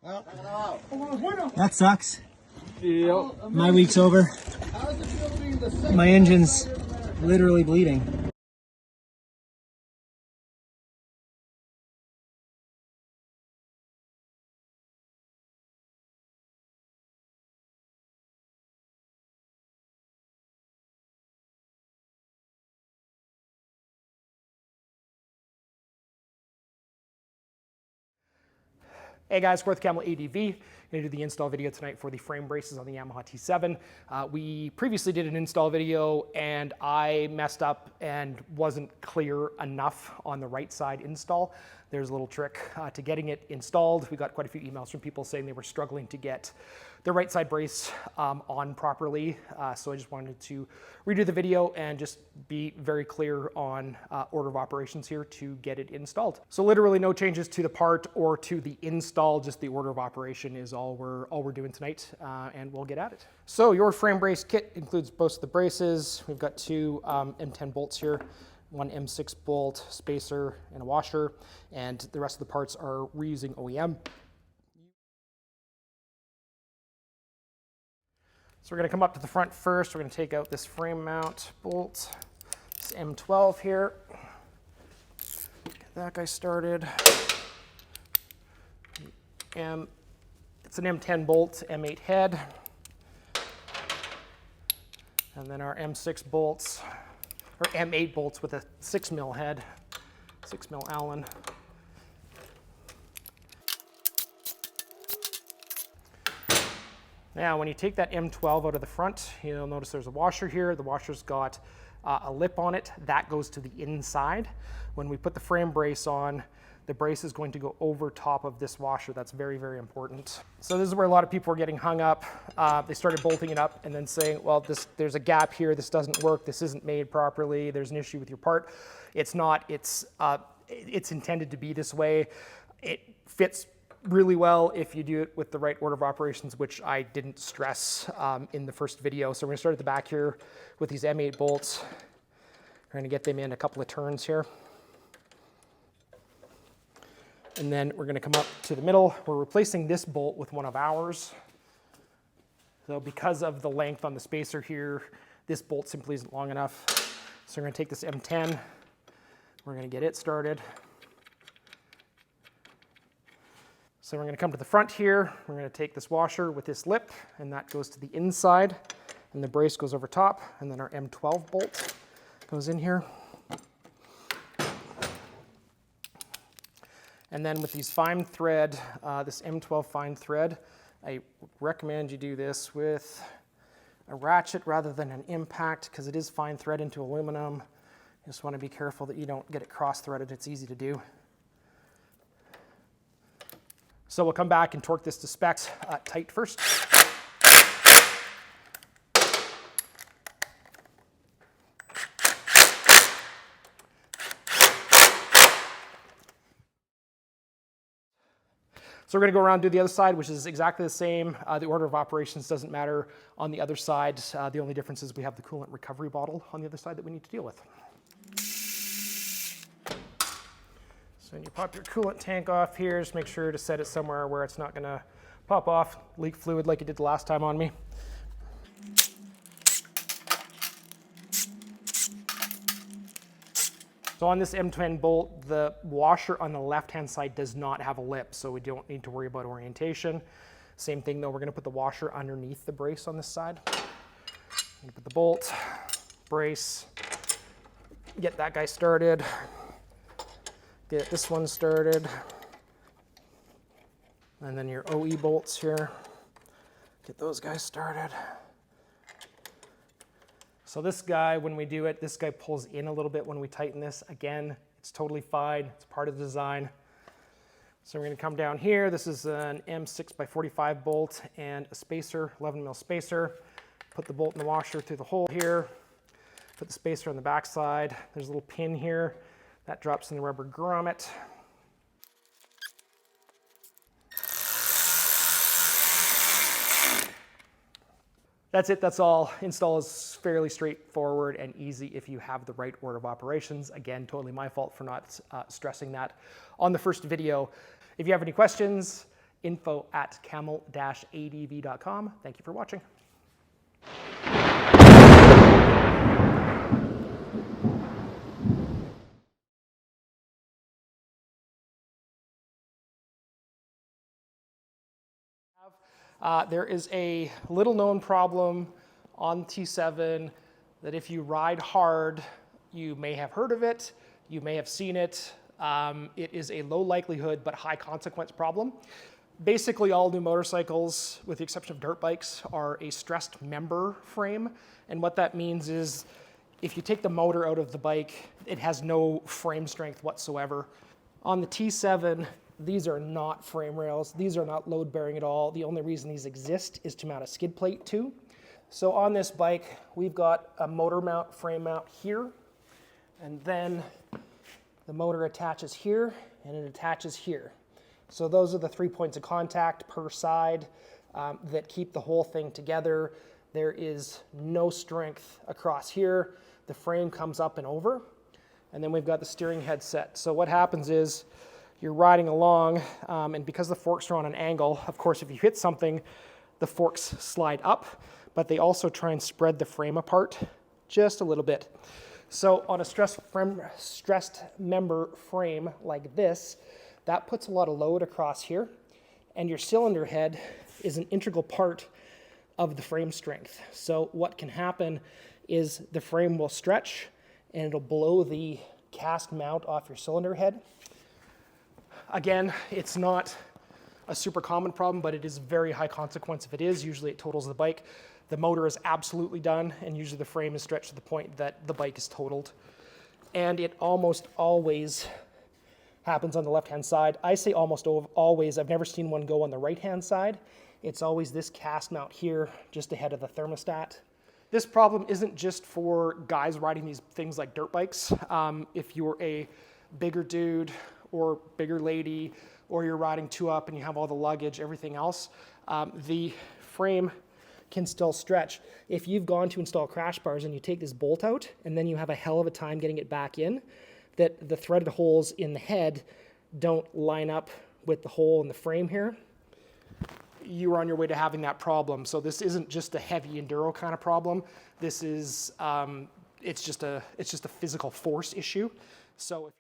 That sucks. Yep. My week's over. My engine's literally bleeding. Hey guys, Fourth Camel ADV. I'm going to do the install video tonight for the frame braces on the Yamaha T7. We previously did an install video and I messed up and wasn't clear enough on the right side install. There's a little trick to getting it installed. We got quite a few emails from people saying they were struggling to get the right side brace on properly. So I just wanted to redo the video and just be very clear on order of operations here to get it installed. So literally no changes to the part or to the install, just the order of operation is all we're doing tonight, and we'll get at it. So your frame brace kit includes both of the braces. We've got two M10 bolts here, one M6 bolt, spacer, and a washer, and the rest of the parts are reusing OEM. So we're going to come up to the front first. We're going to take out this frame mount bolt, this M12 here. Get that guy started. It's an M10 bolt, M8 head. And then our M6 bolts, or M8 bolts with a 6mm head, 6mm Allen. Now, when you take that M12 out of the front, you'll notice there's a washer here. The washer's got a lip on it. That goes to the inside. When we put the frame brace on, the brace is going to go over top of this washer. That's very, very important. So this is where a lot of people are getting hung up. They started bolting it up and then saying, well, there's a gap here. This doesn't work. This isn't made properly. There's an issue with your part. It's not. It's intended to be this way. It fits really well if you do it with the right order of operations, which I didn't stress in the first video. So we're going to start at the back here with these M8 bolts. We're going to get them in a couple of turns here. And then we're going to come up to the middle. We're replacing this bolt with one of ours. So because of the length on the spacer here, this bolt simply isn't long enough. So we're going to take this M10. We're going to get it started. So we're going to come to the front here. We're going to take this washer with this lip, and that goes to the inside, and the brace goes over top, and then our M12 bolt goes in here. And then with these fine thread, this M12 fine thread, I recommend you do this with a ratchet rather than an impact, because it is fine thread into aluminum. You just want to be careful that you don't get it cross-threaded. It's easy to do. So we'll come back and torque this to specs tight first. So we're going to go around and do the other side, which is exactly the same. The order of operations doesn't matter on the other side. The only difference is we have the coolant recovery bottle on the other side that we need to deal with. So when you pop your coolant tank off here, just make sure to set it somewhere where it's not going to pop off, leak fluid like it did the last time on me. So on this M10 bolt, the washer on the left-hand side does not have a lip, so we don't need to worry about orientation. Same thing though, we're going to put the washer underneath the brace on this side. I'm going to put the bolt, brace, get that guy started. Get this one started, and then your OE bolts here, get those guys started. So this guy, when we do it, this guy pulls in a little bit when we tighten this. Again, it's totally fine, it's part of the design. So we're going to come down here. This is an M6x45 bolt and a spacer, 11mm spacer. Put the bolt in the washer through the hole here, put the spacer on the back side. There's a little pin here. That drops in the rubber grommet. That's it, that's all. Install is fairly straightforward and easy if you have the right order of operations. Again, totally my fault for not stressing that on the first video. If you have any questions, info@camel-adv.com. Thank you for watching. There is a little known problem on T7 that if you ride hard, you may have heard of it, you may have seen it. It is a low likelihood but high consequence problem. Basically all new motorcycles, with the exception of dirt bikes, are a stressed member frame. And what that means is if you take the motor out of the bike, it has no frame strength whatsoever. On the T7, these are not frame rails. These are not load bearing at all. The only reason these exist is to mount a skid plate to. So on this bike, we've got a motor mount, frame mount here, and then the motor attaches here and it attaches here. So those are the 3 points of contact per side that keep the whole thing together. There is no strength across here. The frame comes up and over, and then we've got the steering head set. So what happens is you're riding along, and because the forks are on an angle, of course, if you hit something, the forks slide up, but they also try and spread the frame apart just a little bit. So on a stressed member frame like this, that puts a lot of load across here, and your cylinder head is an integral part of the frame strength. So what can happen is the frame will stretch and it'll blow the cast mount off your cylinder head. Again, it's not a super common problem, but it is very high consequence if it is. Usually it totals the bike. The motor is absolutely done, and usually the frame is stretched to the point that the bike is totaled. And it almost always happens on the left-hand side. I say almost always. I've never seen one go on the right-hand side. It's always this cast mount here, just ahead of the thermostat. This problem isn't just for guys riding these things like dirt bikes. If you're a bigger dude or bigger lady, or you're riding two up and you have all the luggage, everything else, the frame can still stretch. If you've gone to install crash bars and you take this bolt out and then you have a hell of a time getting it back in, that the threaded holes in the head don't line up with the hole in the frame here, you are on your way to having that problem. So this isn't just a heavy enduro kind of problem. This is, it's just a physical force issue. So if